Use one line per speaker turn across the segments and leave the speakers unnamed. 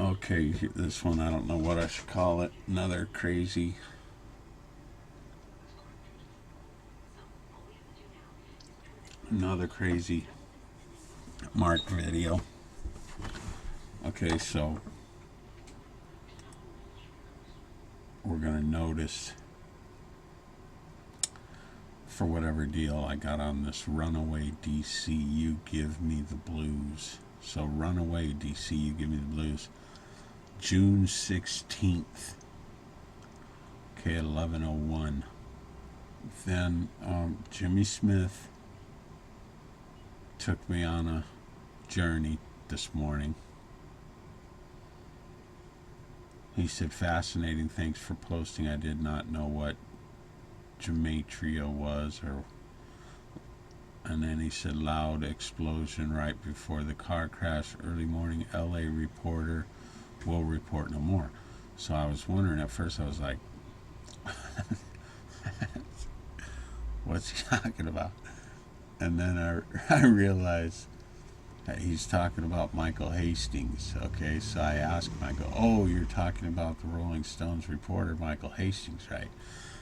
Okay, this one, I don't know what I should call it. Another crazy Mark video. Okay, so we're going to notice, for whatever deal I got on this Runaway DC, you give me the blues. So Runaway DC, you give me the blues. June 16th. Okay, 11:01. Then Jimmy Smith took me on a journey this morning. He said, fascinating, thanks for posting. I did not know what gematria was, and then he said, loud explosion right before the car crash, early morning, LA reporter will report no more. So I was wondering at first, I was like, what's he talking about? And then I realized that he's talking about Michael Hastings. Okay, so I asked him, I go, oh, you're talking about the Rolling Stones reporter Michael Hastings, right?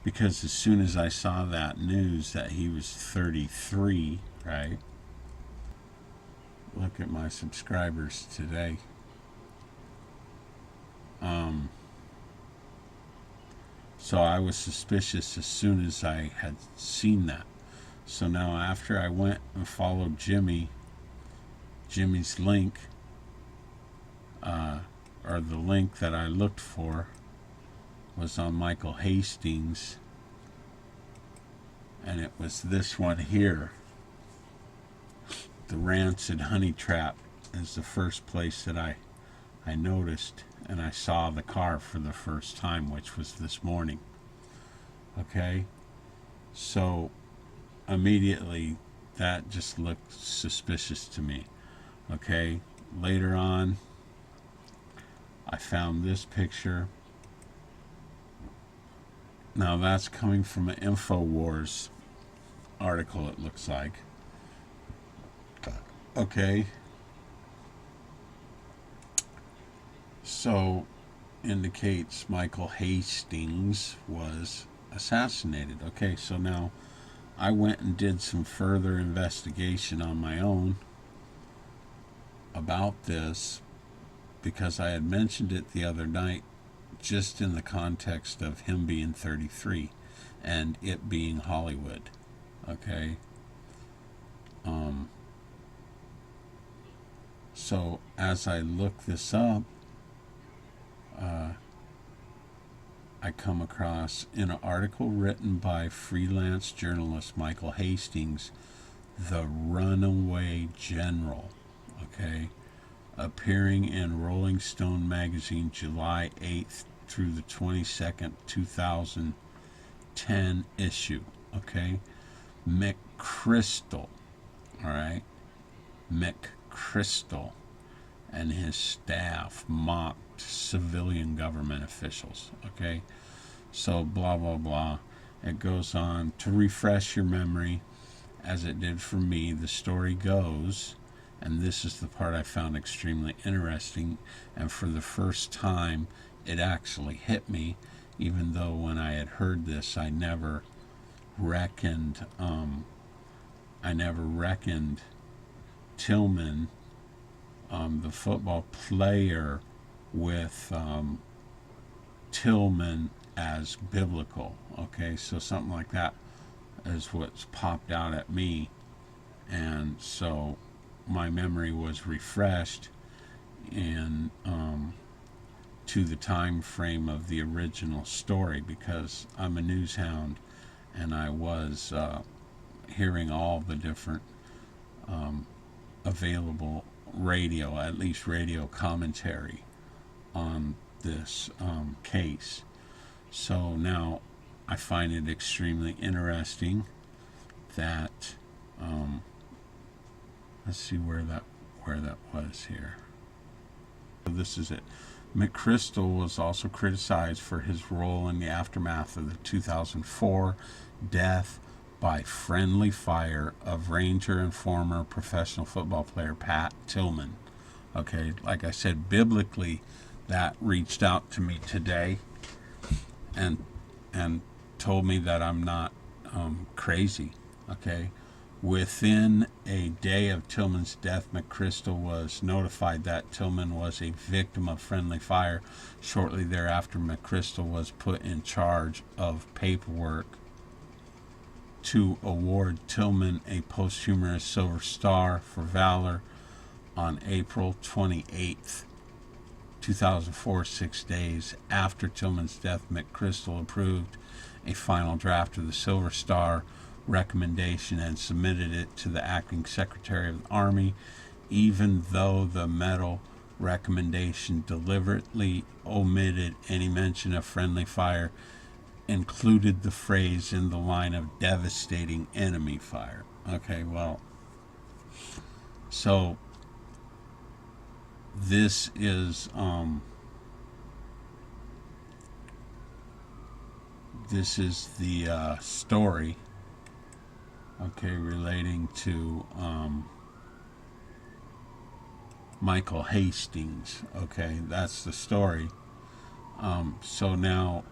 Because as soon as I saw that news that he was 33, right? Look at my subscribers today. So I was suspicious as soon as I had seen that. So now after I went and followed Jimmy's link, or the link that I looked for was on Michael Hastings, and it was this one here. The Rancid Honey Trap is the first place that I noticed, and I saw the car for the first time, which was this morning. Okay, so immediately that just looked suspicious to me. Okay, later on I found this picture. Now that's coming from an InfoWars article, it looks like. Okay, so indicates Michael Hastings was assassinated. Okay, so now I went and did some further investigation on my own about this, because I had mentioned it the other night just in the context of him being 33 and it being Hollywood. Okay, so as I look this up, I come across in an article written by freelance journalist Michael Hastings, the Runaway General, okay, appearing in Rolling Stone magazine July 8th through the 22nd, 2010 issue, okay. McChrystal, all right, McChrystal and his staff mocked civilian government officials. Okay, so blah blah blah. It goes on to refresh your memory, as it did for me. The story goes, and this is the part I found extremely interesting, and for the first time it actually hit me, even though when I had heard this I never reckoned Tillman, the football player, with Tillman as biblical. Okay, so something like that is what's popped out at me, and so my memory was refreshed in to the time frame of the original story, because I'm a news hound and I was hearing all the different available radio, at least radio commentary on this case. So now I find it extremely interesting that let's see where that was here. So this is it. McChrystal was also criticized for his role in the aftermath of the 2004 death by friendly fire of Ranger and former professional football player Pat Tillman. Okay, like I said, biblically, that reached out to me today and told me that I'm not crazy. Okay, within a day of Tillman's death, McChrystal was notified that Tillman was a victim of friendly fire. Shortly thereafter, McChrystal was put in charge of paperwork to award Tillman a posthumous Silver Star for valor on April 28th, 2004, 6 days after Tillman's death. McChrystal approved a final draft of the Silver Star recommendation and submitted it to the acting Secretary of the Army, even though the medal recommendation deliberately omitted any mention of friendly fire, included the phrase in the line of devastating enemy fire. Okay, well, so this is the story, okay, relating to Michael Hastings. Okay, that's the story. So now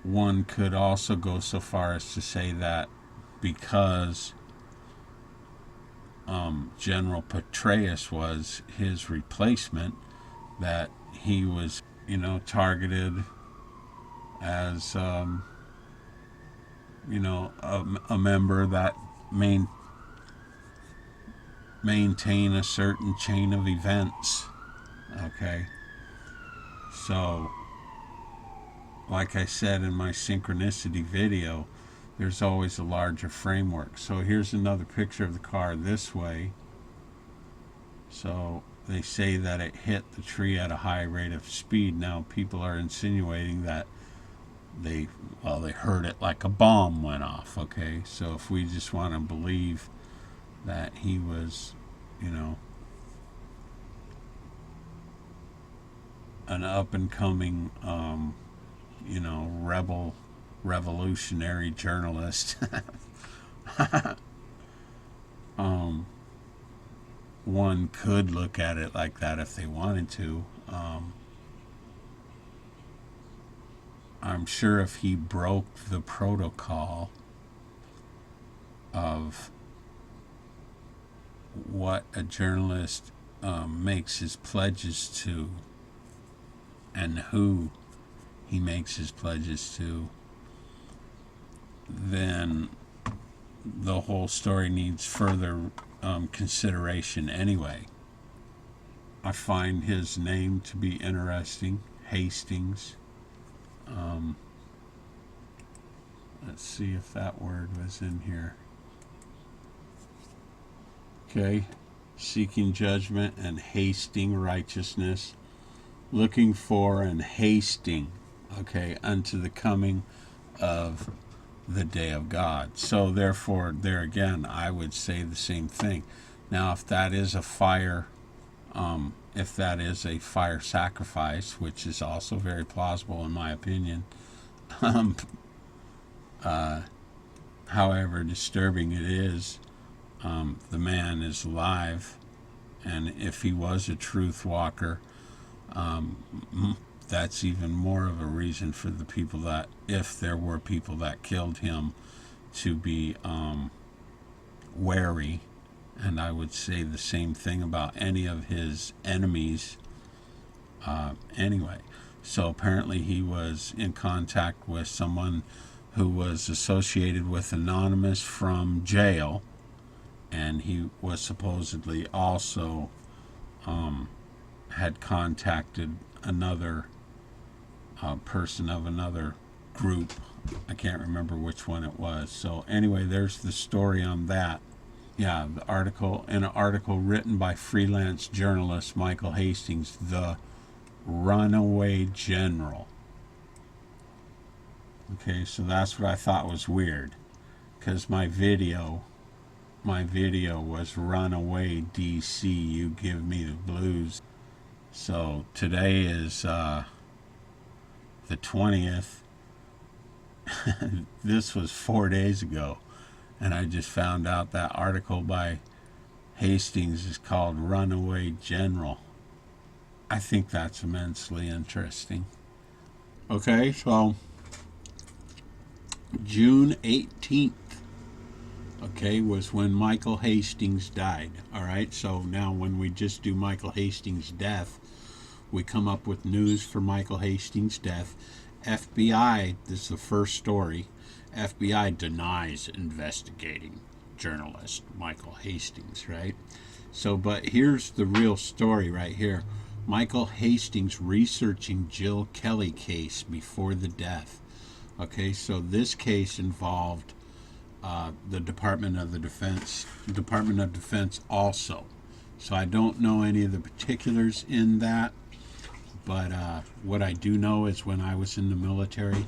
one could also go so far as to say that because General Petraeus was his replacement, that he was, targeted as, a member that maintain a certain chain of events. Okay, so like I said in my synchronicity video, there's always a larger framework. So here's another picture of the car this way. So they say that it hit the tree at a high rate of speed. Now people are insinuating that they heard it like a bomb went off. Okay, so if we just want to believe that he was, an up and coming, revolutionary journalist, one could look at it like that if they wanted to. I'm sure if he broke the protocol of what a journalist makes his pledges to and who he makes his pledges to, then the whole story needs further consideration anyway. I find his name to be interesting, Hastings. Let's see if that word was in here. Okay, seeking judgment and hasting righteousness, looking for and hasting, okay, unto the coming of the day of God. So therefore, there again, I would say the same thing. Now, if that is a fire sacrifice, which is also very plausible in my opinion, however disturbing it is, the man is alive, and if he was a truth walker, that's even more of a reason for the people that, if there were people that killed him, to be wary. And I would say the same thing about any of his enemies anyway. So apparently he was in contact with someone who was associated with Anonymous from jail, and he was supposedly also had contacted another person of another group. I can't remember which one it was. So anyway, there's the story on that. Yeah, an article written by freelance journalist Michael Hastings, the Runaway General. Okay, so that's what I thought was weird, because my video was Runaway DC, you give me the blues. So today is the 20th. This was 4 days ago, and I just found out that article by Hastings is called Runaway General. I think that's immensely interesting. Okay, so June 18th, okay, was when Michael Hastings died. All right, so now when we just do Michael Hastings' death, we come up with news for Michael Hastings' death. FBI, this is the first story, FBI denies investigating journalist Michael Hastings, right? So, but here's the real story right here. Michael Hastings researching Jill Kelly case before the death. Okay, so this case involved the Department of Defense also. So I don't know any of the particulars in that, but what I do know is when I was in the military,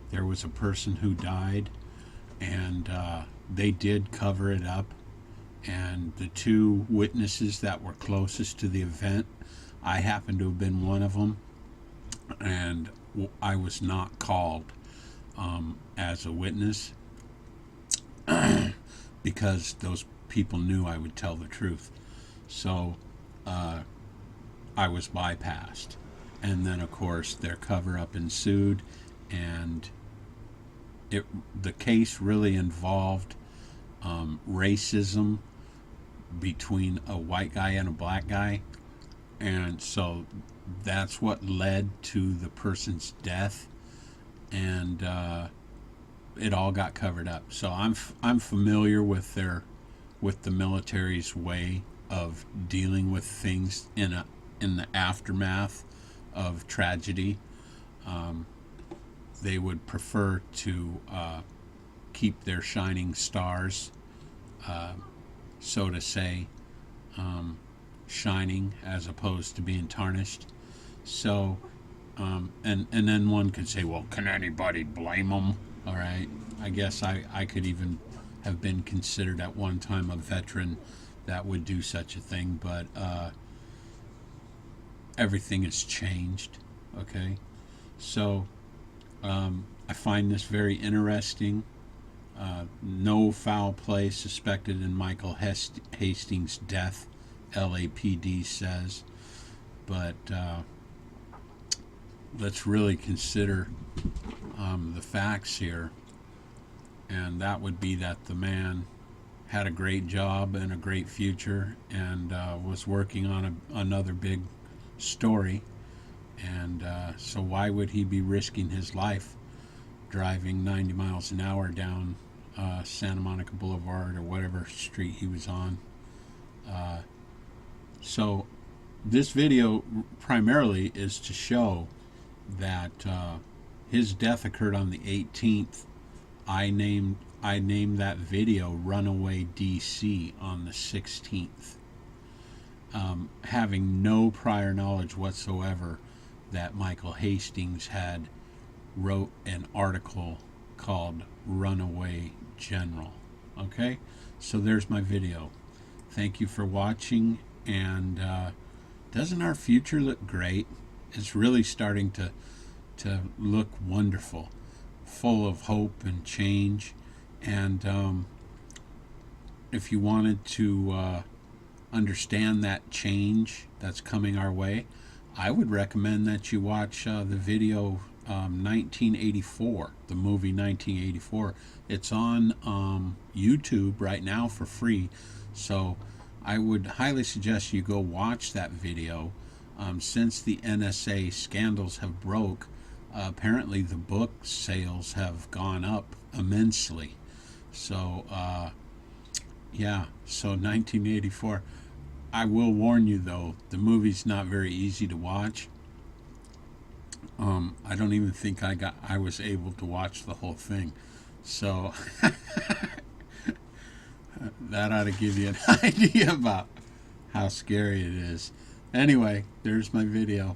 there was a person who died, and they did cover it up. And the two witnesses that were closest to the event, I happened to have been one of them, and I was not called as a witness because those people knew I would tell the truth. So I was bypassed. And then, of course, their cover-up ensued, and the case really involved racism between a white guy and a black guy. And so that's what led to the person's death, and it all got covered up. So I'm familiar with the military's way of dealing with things in the aftermath of tragedy. They would prefer to keep their shining stars, so to say, shining as opposed to being tarnished. So, and then one could say, well, can anybody blame them? All right, I guess I could even have been considered at one time a veteran that would do such a thing, but everything has changed. Okay, so I find this very interesting. No foul play suspected in Michael Hastings' death, LAPD says. But let's really consider the facts here. And that would be that the man had a great job and a great future, and was working on another big story. And so why would he be risking his life driving 90 miles an hour down Santa Monica Boulevard or whatever street he was on? So this video primarily is to show that his death occurred on the 18th. I named that video Runaway DC on the 16th, having no prior knowledge whatsoever that Michael Hastings had wrote an article called Runaway General. Okay, so there's my video. Thank you for watching, and doesn't our future look great? It's really starting to look wonderful, full of hope and change. And if you wanted to understand that change that's coming our way, I would recommend that you watch the video 1984, the movie 1984. It's on YouTube right now for free, so I would highly suggest you go watch that video. Since the NSA scandals have broke, apparently the book sales have gone up immensely. So yeah, so 1984. I will warn you though, the movie's not very easy to watch. I don't even think I was able to watch the whole thing. So that ought to give you an idea about how scary it is. Anyway, there's my video.